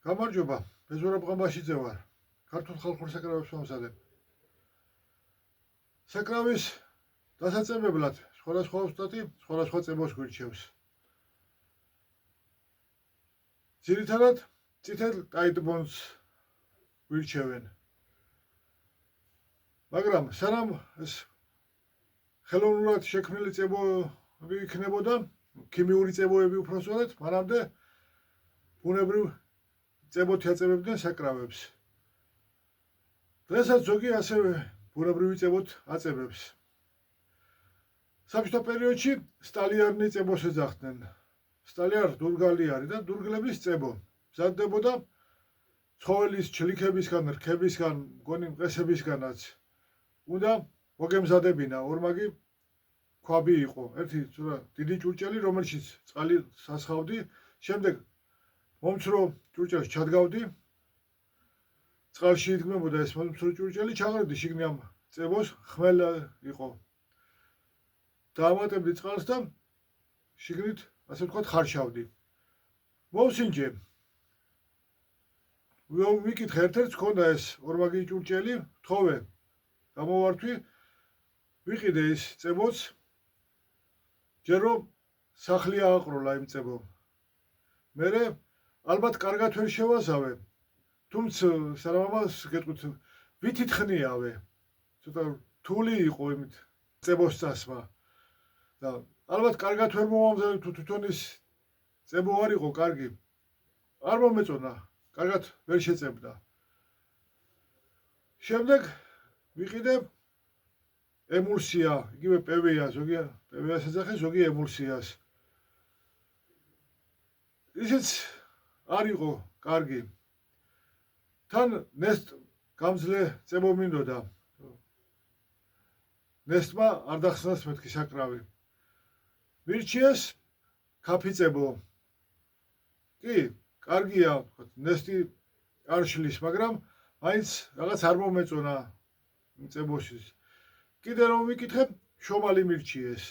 გამარჯობა, ბეზორა ბღამბაშიძე ვარ. ქართულ ხალხურ საკრავებს ვამზადებ. საკრავის დასაწებებლად სხვადასხვა ოსტატი სხვადასხვა წებოს გვირჩევს. ძირითადად წითელ ტაიტბონს გვირჩევენ. მაგრამ სანამ ეს ხელოვნურად შექმნილი წებოები იქნებოდა, ქიმიური წებოები უпроსტად, მანამდე ბუნებრივ წებოთ აწებებდნენ საკრავებს. დღესაც ზოგი ასევე ბუნებრივი წებოთ აწებებს. საბჭოთა პერიოდში სტალიარნი წებოს ეძახდნენ. სტალიარ დურგალი არის და დურგლების წებო მზადდებოდა ცხოველის ჩლიქებისგან, რქებისგან, მგონი მყესებისგანაც. უნდა მოგემზადებინა ორმაგი ქვაბი იყო. ერთი დიდი ჭურჭელი, რომელშიც წყალი სასხავდი, შემდეგ მომცრო ჭურჭელს ჩადგავდი. წყალში იდგმებოდა ეს მომცრო ჭურჭელი, ჩაღრევდი შიგნი ამ წებოს, ხმელ იყო. დაამატებდი წყალს და შიგნით, ასე ვთქვათ, ხარშავდი. მოვსინჯე. ვიკითხე, ერთ-ერთს ჰქონდა ეს ორმაგი ჭურჭელი, თხოვე. გამოვართვი, ვიყიდე ის წებოც, ჯერ რომ სახლი ააყროლა იმ წებომ. მერე ალბათ კარგად ვერ შევაზავე, თუმცა სანამ გეტყვით, ვით ითხნიავე. ცოტა რთული იყო იმით წებოს წასმა. და ალბათ კარგად ვერ მომამზადე თუ თვითონ ის წებო არ იყო კარგი. არ მომეწონა, კარგად ვერ შეწებდა. შემდეგ ვიყიდე ემულსია, იგივე პევია, ზოგი პევიას ეძახეს, ზოგი ემულსიას. ისიც არ იყო კარგი. თან ნესტ გამძლე წებო მინდოდა. ნესტმა არ დახსნას მეთქი საკრავი. მირჩიეს ქაფი წებო. კი, კარგია, ნესტი არ შლის, მაგრამ მაინც რაღაც არ მომეწონა წებოსის. კიდე რომ ვიკითხებ, შომალი მირჩიეს.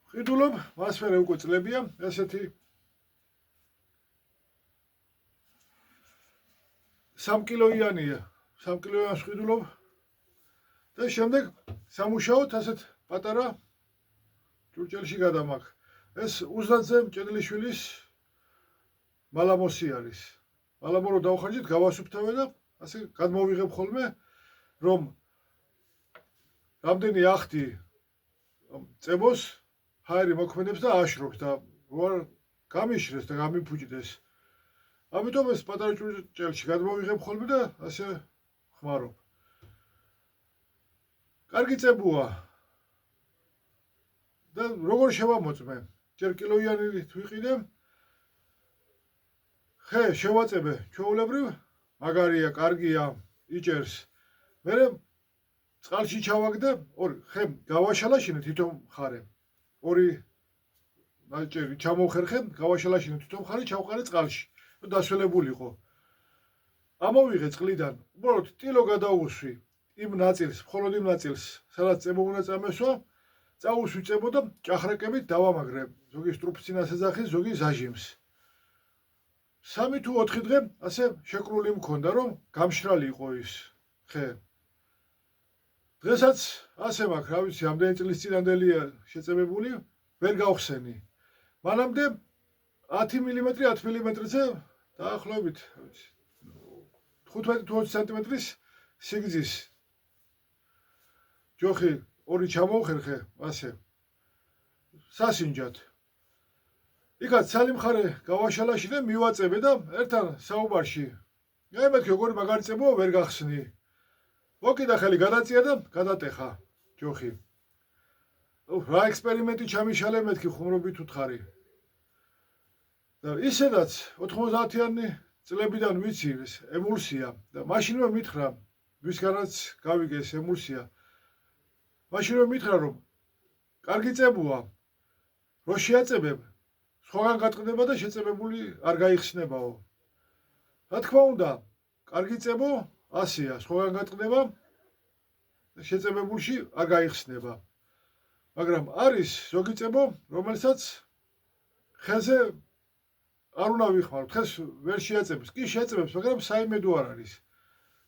ვყიდულობ, მასმერე უკვე წლებია, ესეთი 3 კილოიანია, 3 კილოიანს ვყიდულობ და შემდეგ სამუშაოდ ასეთ პატარა ჭურჭელში გადამაქ. ეს უზნაძე მჭედლიშვილის მალამოსი არის. მალამო რო დავხარჯეთ, გავასუფთავე და ასე გადმოვიღებ ხოლმე, რომ რამდენი ახტი წებოს ჰაერი მოქმედებს და აშრობს და როარ გამიშრეს და გამიფუჭდეს. ამიტომ ეს პატარა ჭურჭელში გადმოვიღებ ხოლმე და ასე ხმარობ. კარგი წებოა. და როგორ შევამოწმე? ჯერ კილოიანით ვიყიდე. ხე შევაწებე ჩვეულებრივ, მაგარია, კარგია, იჭერს. მერე წყალში ჩავაგდე, ხე გავაშალაშინე თვითონ მხარე. ორი ნაჭერი ჩამოვხერხე, გავაშალაშინე თვითონ მხარე, ჩავყარე წყალში. დასველებულიყო. ამოვიღე წყლიდან, უბრალოდ ტილო გადაუსვი იმ ნაწილს, მხოლოდ იმ ნაწილს, სადაც წებო უნდა წამესვა, წაუსვი წებო და ჭახრაკებით დავამაგრე. ზოგი სტრუფცინას ეძახის, ზოგი ზაჟიმს. 3 თუ 4 დღე ასე შეკრული მქონდა, რომ გამშრალი იყო ის ხე. დღესაც ასე მაქვს, რა ვიცი, ამდენი წლის წინანდელია შეწებებული, ვერ გავხსენი. მანამდე 10 მმ 10 მმ-ზე დაახლოებით 15 თუ 20 სანტიმეტრის სიგრძის ჯოხი ორი ჩამოვხერხე, ასე სასინჯად. იქაც ცალი მხარე გავაშალაში და მივაწებე და ერთთან საუბარში. აი მეთქი როგორი მაგარი წებოა ვერ გახსნი. მოკიდა ხელი გადაწია და გადატეხა ჯოხი. რა ექსპერიმენტი ჩამიშალე მეთქი ხუმრობით უთხარი. და ისედაც 90-იანი წლებიდან ვიცი ეს ემულსია და მაშინვე მითხრა, ვისგანაც გავიგე ეს ემულსია. მაშინვე მითხრა, რომ კარგი წებოა. რო შეაწებებ, სხვაგან გატყდება და შეწებებული არ გაიხსნებაო. რა თქმა უნდა, კარგი წებო ასეა, სხვაგან გატყდება და შეწებებულში არ გაიხსნება. მაგრამ არის ზოგი წებო, რომელსაც ხეზე არ უნდა ვიხმაროთ, დღეს ვერ შეაწებებს. კი შეაწებებს, მაგრამ საიმედო არ არის.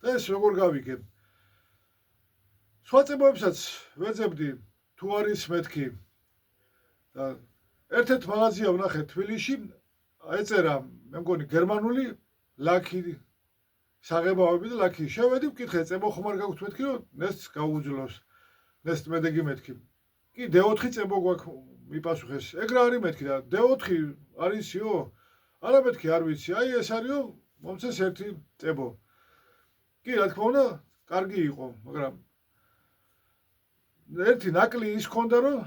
და ეს როგორ გავიგებ? სხვა წებოებსაც ვეძებდი, თუ არის მეთქი. და ერთ-ერთ მაღაზია ვნახე თბილისში, ეწერა, მე მგონი გერმანული ლაქი საღებავები და ლაქი. შევედი, ვკითხე, წებო ხომ არ გაგვთ მეთქი, რომ ნესტს გაუძლოს. ნესტ მედეგი მეთქი. კი, D4 წებო გვაქვს მიპასუხეს. ეგ რა არის მეთქი და D4 არისიო? არა მეთქი, არ ვიცი. აი ეს არისო, მომცეს ერთი წებო. კი, რა თქმა უნდა, კარგი იყო, მაგრამ ერთი ნაკლი ის ქონდა, რომ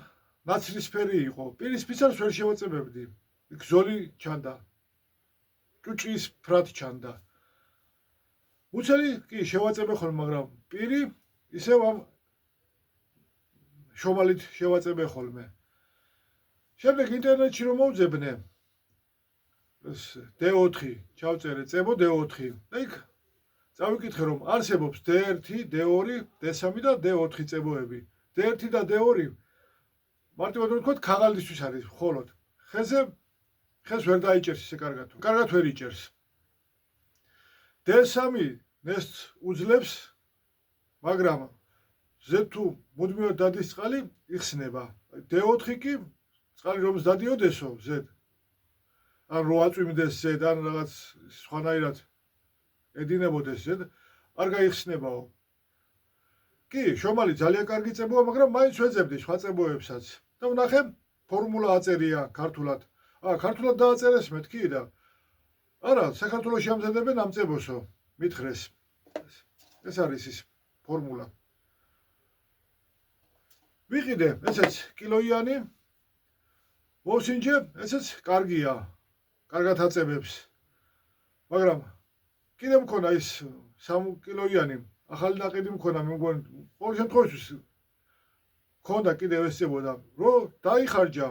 ნაცრისფერი იყო. პირისპირს ვერ შევაწებებდი. იქ ზოლი ჩანდა. ჭუჭის ფრად ჩანდა. უცელი კი შევაწებე ხოლმე, მაგრამ პირი ისევ ამ შომალით შევაწებე ხოლმე. შემდეგ ინტერნეტში რომ მოვძებნე ეს D4 ჩავწერე წებო D4 და იქ წავიკითხე რომ არსებობს D1, D2, D3 და D4 წებოები. D1 და D2 მარტივად ვთქვათ ქაღალდისთვის არის მხოლოდ. ხეს ვერ დაიჭერს ისე კარგად. კარგად ვერ იჭერს. D3 ნესტს უძლებს, მაგრამ Z თუ მუდმივად დადის წყალი იხსნება. D4 კი წყალი რომს დადიოდესო Z ან რო აწვიმდეს Z ან რაღაც სხვანაირად ედინებოდეს Z არ გაიხსნებაო. კი, შომალი ძალიან კარგი წებოა, მაგრამ მაინც ვეძებდი სხვა წებოებსაც. და ვნახე ფორმულა აწერია ქართულად. ქართულად დააწერეს მეთქი და არა, საქართველოში ამზადებენ ამ წებოსო, მითხრეს. ეს არის ის ფორმულა. ვიყიდე, ესეც კილოიანი. მოვსინჯე, ესეც კარგია. კარგად აწებებს. მაგრამ კიდე მქონა ის 3 კილოიანი ახალი ნაყიდი მქონა, მე მგონი ყოველ შემთხვევაში მქონდა კიდევ ეს წებოდა, რომ დაიხარჯა.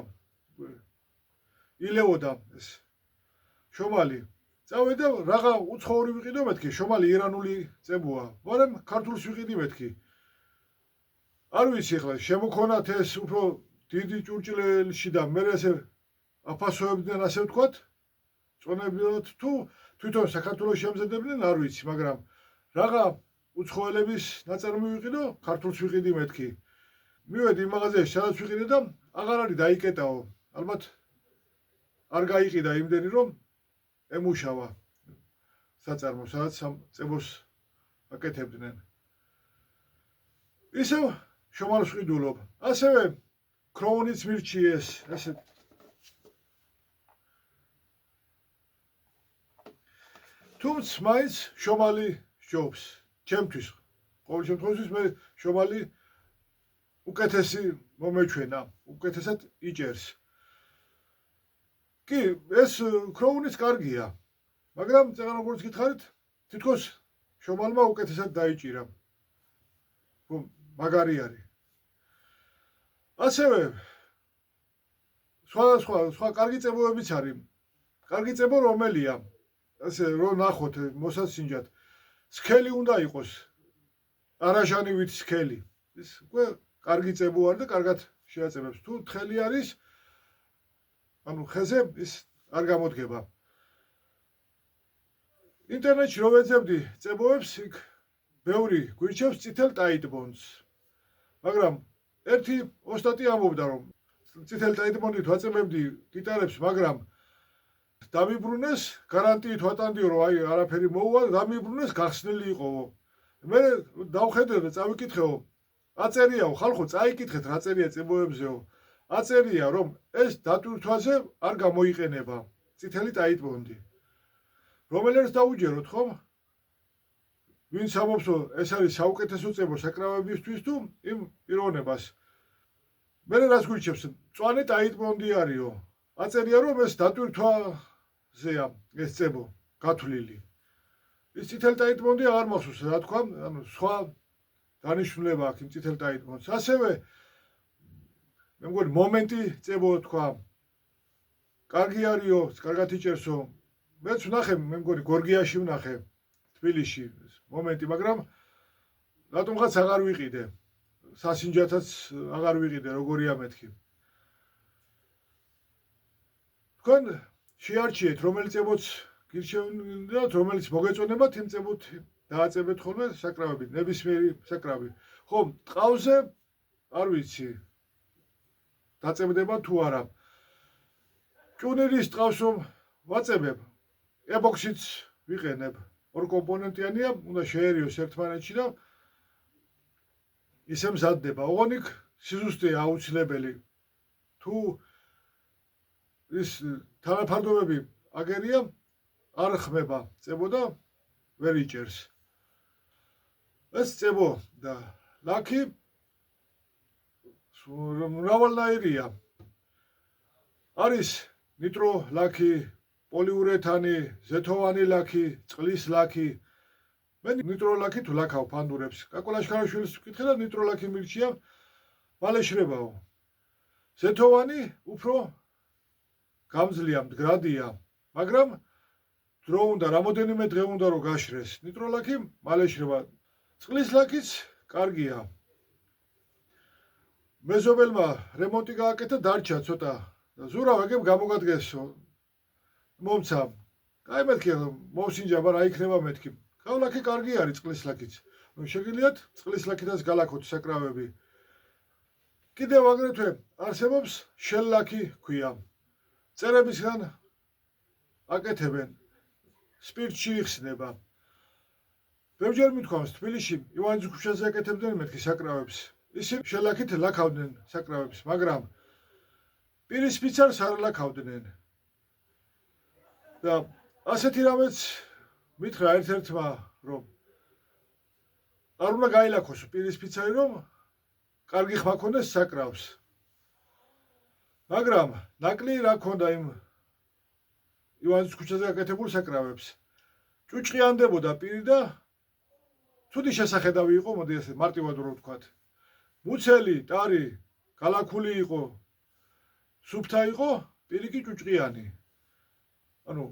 ილევოდა ეს შომალი. წავედი და რაღა უცხოური ვიყიდო მეთქი, შომალი ირანული წებოა, მაგრამ ქართულს ვიყიდი მეთქი. არ ვიცი ახლა შემოქონათ ეს უფრო დიდი ჭურჭლელში და მე ესე აფასოებდნენ ასე ვთქვათ, წონებიათ თუ თვითონ საქართველოში ამზადებდნენ, არ ვიცი, მაგრამ რაღა უცხოელების ნაწარმი ვიყიდო, ქართულს ვიყიდი მეთქი. მივედი იმ მაღაზიაში, სადაც ვიყიდე და აღარ არის დაიკეტაო. ალბათ არ გაიყიდა იმდენი, რომ ემუშავა საწარმო, სადაც წებოს აკეთებდნენ. ისევ შომალს ვყიდულობ. ასევე ქროუნიც მირჩიეს, ესე თუმცა მაინც შომალი სჯობს. ჩემთვის ყოველ შემთხვევაში მე შომალი უკეთესი მომეჩვენა, უკეთესად იჭერს. კი, ეს ქროუნიც კარგია, მაგრამ წეგან როგორც გითხარით, თითქოს შომალმა უკეთესად დაიჭირა. მაგარი არის. ასევე სხვა კარგი წებოებიც არის. კარგი წებო რომელია? ასე რომ ნახოთ, მოსასინჯათ. სქელი უნდა იყოს. არაჟანივით სქელი. ეს უკვე კარგი წებო არის და კარგად შეაწებებს. თუ თხელი არის, ანუ ხეზე ის არ გამოდგება. ინტერნეტში რო ვეძებდი წებოებს, იქ ბევრი გვირჩევს წითელ ტაიტბონდს. მაგრამ ერთი ოსტატი ამბობდა, რომ წითელ ტაიტბონდით ვაწებებდი გიტარებს, მაგრამ დამიბრუნეს, გარანტიით ვატანდიო, რომ აი არაფერი მოუვა, დამიბრუნეს, გახსნილი იყოო. მე დავხედე და წავიკითხეო, აწერიაო, ხალხო, წაიკითხეთ რა წერია წებოებზეო. აწერია, რომ ეს დატვირთვაზე არ გამოიყენება წითელი ტაიტბონდი. რომელერს დაუჯეროთ, ხომ? ვინც ამბობს, რომ ეს არის საუკეთესო წებო საკრავებისთვის თუ იმ პიროვნებას. მე რას გვირჩევს, მწვანე ტაიტბონდი არისო. აწერია, რომ ეს დატვირთვაზეა ეს წებო გათვლილი. ის წითელი ტაიტბონდი აღარ მახსოვს, რა თქვა, ანუ სხვა დანიშნულება აქვს იმ წითელ ტაიტბონდს. ასევე მე მგონი მომენტი წებო თქვა. კარგი არისო, კარგად იჭერსო. მეც ვნახე, მე მგონი გორგიაში ვნახე, თბილისში მომენტი, მაგრამ რატომღაც აღარ ვიყიდე. სასინჯათაც აღარ ვიყიდე, როგორია მეთქი. თქვენ შეარჩიეთ, რომელიც წებოც გირჩევნიათ, რომელიც მოგეწონებათ, იმ წებოთ დააწებეთ ხოლმე საკრავები, ნებისმიერი საკრავი. ხო, ტყავზე არ ვიცი. დაწებდება თუ არა. ჭუნირის ტყავს რომ ვაწებებ, ებოქსიც ვიყენებ. ორ კომპონენტიანია, უნდა შეერიოს ერთმანეთში და ისე მზადდება. ოღონდ სიზუსტეა აუცილებელი. თუ ის თანაფარდობები აგერია, არ ხმება წებო და ვერ იჭერს. ეს წებო და ლაქი მრავალნაირია. არის ნიტრო ლაქი, პოლიურეთანი, ზეთოვანი ლაქი, წყლის ლაქი. მე ნიტრო ლაქით ვლაქავ ფანდურებს. კაკო ლაშქარაშვილის ვკითხე და ნიტრო ლაქი მირჩია, მალე შრებაო. ზეთოვანი უფრო გამძლეა, მდგრადია, მაგრამ დრო უნდა, რამოდენიმე დღე უნდა რომ გაშრეს. ნიტრო ლაქი მალე შრება. წყლის ლაქიც კარგია. მეზობელმა რემონტი გააკეთა, დარჩა ცოტა. ზურავ ეგებ გამოგადგესო. მომცა. კაი მეთქი, მოვსინჯა, მაგრამ რა იქნება მეთქი. ლაქი კარგი არის წყლის ლაქიც. შეგიძლიათ წყლის ლაქითაც გალაქოთ საკრავები. კიდევ აგრეთვე არსებობს შელლაქი ქვია. წერებისგან აკეთებენ. სპირტში იხსნება. ბევრჯერ მithქვამს, თბილისში ივანეს ქუჩაზე აკეთებდნენ მეთქი საკრავებს. ისინი შელაქით ლაქავდნენ საკრავებს, მაგრამ პირისპიცარს არ ლაქავდნენ. და ასეთი რამეც მითხრა ერთ-ერთმა, რომ არ უნდა გაილაქოს პირისპიცარი, რომ კარგი ხმა ქონდეს საკრავს. მაგრამ ნაკლი რა ქონდა იმ ივანეს ქუჩაზე აკეთებულ საკრავებს. ჭუჭყიანდებოდა პირი და ცუდი შესახედავი იყო, მოდი ასე მარტივად რო ვთქვათ. მუცელი, ტარი, გალაქული იყო, სუფთა იყო, პირი კი ჭუჭყიანი. ანუ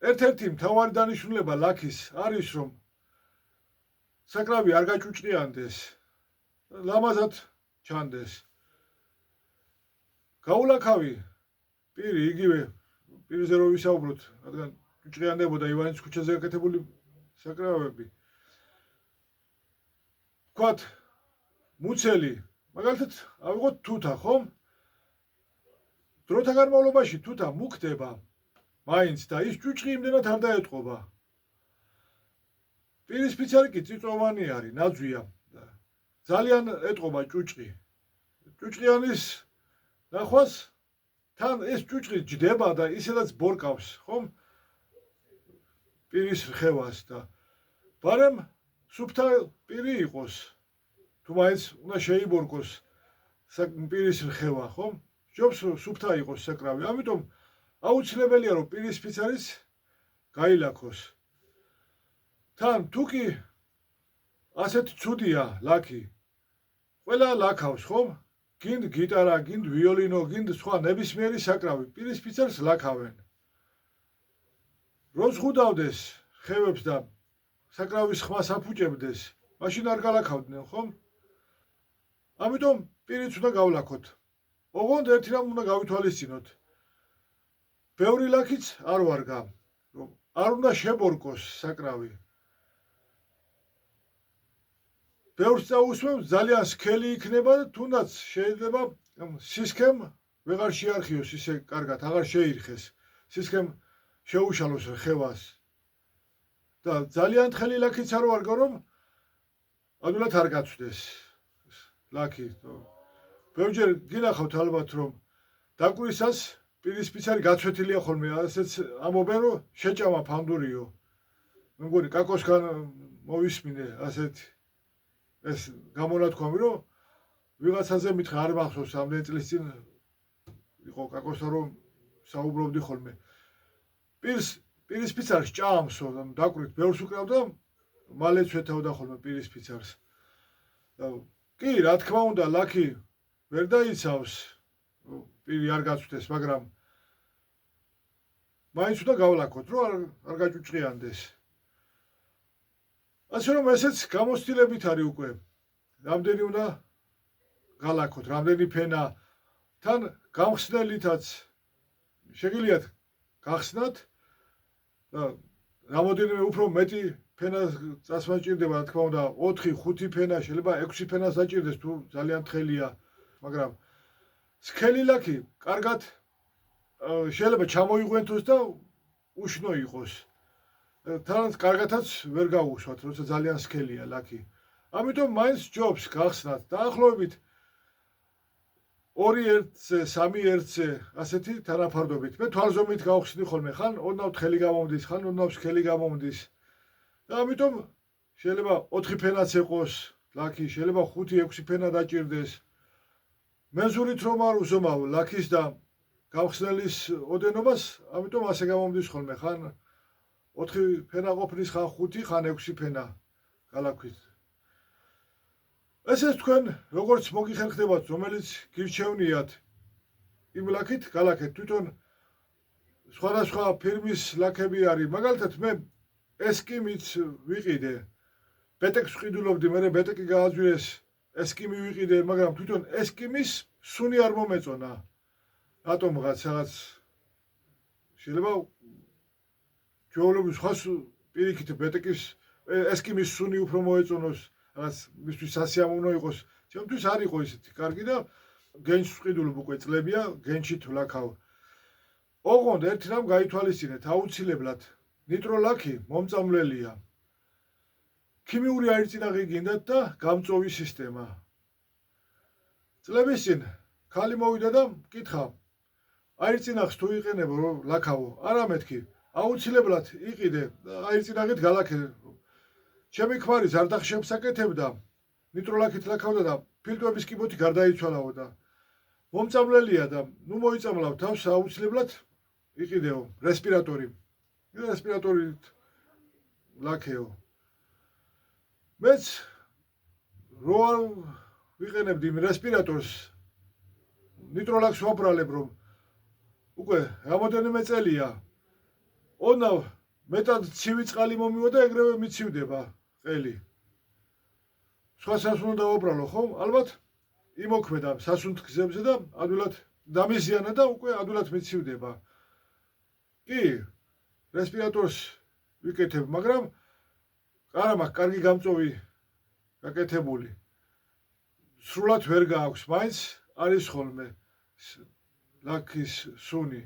ერთ-ერთი მთავარი დანიშნულება ლაქის არის, რომ საკრავი არ გაჭუჭყიანდეს, ლამაზად ჩანდეს. გაულაქავი პირი, იგივე პირზე რო ვისაუბროთ, რადგან ჭუჭყიანდებოდა ივანეს ქუჩაზე აკეთებული საკრავები. ვთქვათ, მუცელი, მაგალითად, ავიღოთ თუთა, ხომ? დროთა განმავლობაში თუთა მუქდება, მაინც და ის ჭუჭყი იმდენად არ დაეტყობა. პირისპიცარი კი წიწვოვანი არის, ნაძვია. ძალიან ეტყობა ჭუჭყი. ჭუჭყიანის ნახვას თან ეს ჭუჭყი ჯდება და ისედაც ბორკავს, ხომ? პირის რხევას და ბარემ სუფთა პირი იყოს. თუ მაინც უნდა შეიბორკოს პირის რხევა, ხომ? ჯობს სუფთა იყოს საკრავი. ამიტომ აუცილებელია რომ პირისპიცარის გაილაქოს. თან თუ კი ასეთ ცუდია ლაქი. ყველა ლაქავს, ხომ? გინდ გიტარა, გინდ ვიოლინო, გინდ სხვა ნებისმიერი საკრავი პირისპიცარს ლაქავენ. რო ზღუდავდეს ხევებს და საკრავის ხმას აფუჭებდეს, მაშინ არ გალაქავდნენ, ხომ? ამიტომ პირიც უნდა გავლაქოთ. ოღონდ ერთი რამ უნდა გავითვალისწინოთ. ბევრი ლაქიც არ ვარგა, რომ არ უნდა შებორკოს საკრავი. ბევრს წაუსმევს, ძალიან სქელი იქნება და თუნდაც შეიძლება სისქემ ვეღარ შეარხიოს ისე კარგად, აღარ შეირხეს. სისქემ შეუშალოს რხევას. და ძალიან თხელი ლაქიც არ ვარგა, რომ ადვილად არ გაცვდეს ლაქი. ბევრჯერ გინახავთ ალბათ, რომ დაკვირისას პირისპიცარი გაცვეთილია ხოლმე, ასეც ამობენ, რომ შეჭამა ფანდურიო. მე მგონი კაკოსგან მოვისმინე ასეთი ეს გამონათქვამი, რომ ვიღაცაზე მითხრა, არ მახსოვს, ამდენი წლის წინ იყო კაკოსთან, რომ საუბრობდი ხოლმე. პირისპიცარს ჭამსო, დაკვირით, ბევრს უკრავდა, მალე ცვეთავდა ხოლმე პირისპიცარს. კი, რა თქმა უნდა, ლაქი ვერ დაიცავს, პირი არ გაცვდეს, მაგრამ მაინც უნდა გავლაქოთ, რომ არ გაჭუჭყიანდეს. ასე რომ ესეც გამოცდილებით არის უკვე. რამდენი უნდა გალაქოთ, რამდენი ფენა, თან გამხსნელითაც შეგიძლიათ გახსნათ და რამოდენიმე უფრო მეტი ფენა წასვლა ჭირდება, რა თქმა უნდა, 4-5 ფენა, შეიძლება 6 ფენას დაჭირდეს თუ ძალიან თხელია, მაგრამ სქელი ლაქი კარგად შეიძლება ჩამოიღვენთოს და უშნო იყოს. თან კარგათაც ვერ გაუშვათ, როცა ძალიან სქელია ლაქი. ამიტომ მაინც ჯობს გახსნათ დაახლოებით 2 ერთზე, 3 ერთზე, ასეთი თანაფარდობით. მე თვალზომით გავხსნი ხოლმე, ხან ოდნავ თხელი გამომდის, ხან ოდნავ სქელი გამომდის. და ამიტომ შეიძლება 4 ფენაც ეყოს ლაქი, შეიძლება 5-6 ფენა დაჭირდეს. მეზურით რომ არ უზომავ ლაქის და გავხსნელის ოდენობას, ამიტომ ასე გამომდის ხოლმე, ხან 4 ფენა ყოფნის, ხან 5, ხან 6 ფენა გალაქვით. ეს თქვენ როგორც მოგიხერხდებათ, რომელიც გირჩევნიათ იმ ლაქით გალაქეთ, თვითონ სხვადასხვა ფირმის ლაქები არის, მაგალითად მე ესკიმიც ვიყიდე, ბეტეკს ვყიდულობდი, მე ბეტეკი გააძვირეს, ესკიმი ვიყიდე, მაგრამ თვითონ ესკიმის სუნი არ მომეწონა. რატომღაც რაღაც შეიძლება ჩვეულებრივ სხვა პირიქით ბეტეკის ესკიმის სუნი უფრო მოეწონოს, რაღაც მისთვის სასიამოვნო იყოს. ჩემთვის არ იყო ისეთი კარგი და გენჩს ვყიდულობ უკვე წლებია, გენჩით ვლაქავ. ოღონდ ერთი რამ გაითვალისწინეთ, აუცილებლად ნიტროლაქი მომწამლელია. ქიმიური აირწინაღი გინდათ და გამწოვი სისტემა. წლების წინ ქალი მოვიდა და მკითხა, აირწინაღს თუ იყენებო რომ ლაქავო, არა მეთქი, აუცილებლად იყიდე, აირწინაღით გალაქე. ჩემი ქმარის არ დახშებსაკეთებდა, ნიტროლაქით ლაქავდა და ფილტვების კიბოთი გარდაიცვალაო და მომწამლელია და ნუ მოიწამლავ თავს, აუცილებლად იყიდეო რესპირატორი. რესპირატორით ლაქეო. მეც რო არ ვიყენებდი იმ რესპირატორს, ნიტროლაქს ვაბრალებ, რომ უკვე რამოდენიმე წელია. ოდნავ მეტად ცივი წყალი მომივა და ეგრევე მიცივდება ყელი. სხვა სასუნო დავაბრალო, ხო? ალბათ იმოქმედა სასუნთ გზებზე და ადვილად დამიზიანა და უკვე ადვილად მიცივდება. კი, რესპირატორს ვიკეთებ, მაგრამ არა მაქვს კარგი გამწოვი გაკეთებული. სრულად ვერ გააქვს, მაინც არის ხოლმე ლაქის სუნი.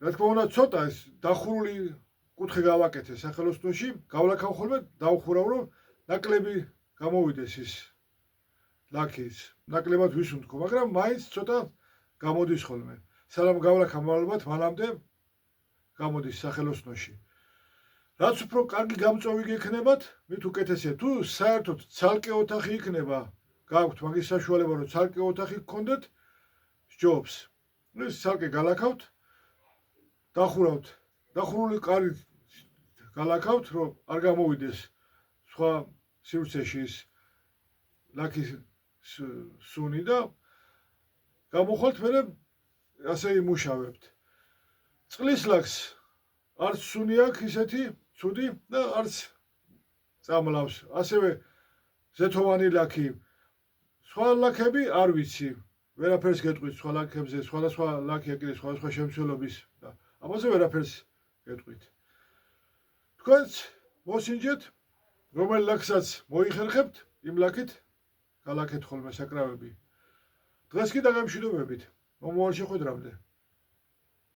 რა თქმა უნდა, ცოტა ეს დახურული კუთხე გავაკეთე სახელოსნოში, გავლაქავ ხოლმე, დავხურავ, რომ ნაკლები გამოვიდეს ის ლაქის. ნაკლებად ვისუნთქო, მაგრამ მაინც ცოტა გამოდის ხოლმე. სანამ გავლაქავ ალბათ, მანამდე გამოდის სახელოსნოში. რაც უფრო კარგი გამწოვი გექნებათ, მით უკეთესია. თუ საერთოდ ცალკე ოთახი იქნება, გაქვთ მაგის საშუალება, რომ ცალკე ოთახი გქონდეთ, სჯობს. ეს ცალკე გალაქავთ, დახურავთ, დახურული კარით გალაქავთ, რომ არ გამოვიდეს სხვა სივრცეში ის ლაქის სუნი და გამოხვალთ, მერე ასე იმუშავებთ. წყლის ლაქს არც სუნი აქვს ისეთი ცუდი და არც წამლავს. ასევე ზეთოვანი ლაქი. სხვა ლაქები არ ვიცი. ვერაფერს გეტყვით სხვა ლაქებზე, სხვადასხვა ლაქი აკეთებს სხვადასხვა შემცველობის და ამაზე ვერაფერს გეტყვით. თქვენც მოსინჯეთ, რომელ ლაქსაც მოიხერხებთ, იმ ლაქით გალაქეთ ხოლმე საკრავები. დღეს კი დაგემშვიდობებით. მომავალ შეხვედრამდე.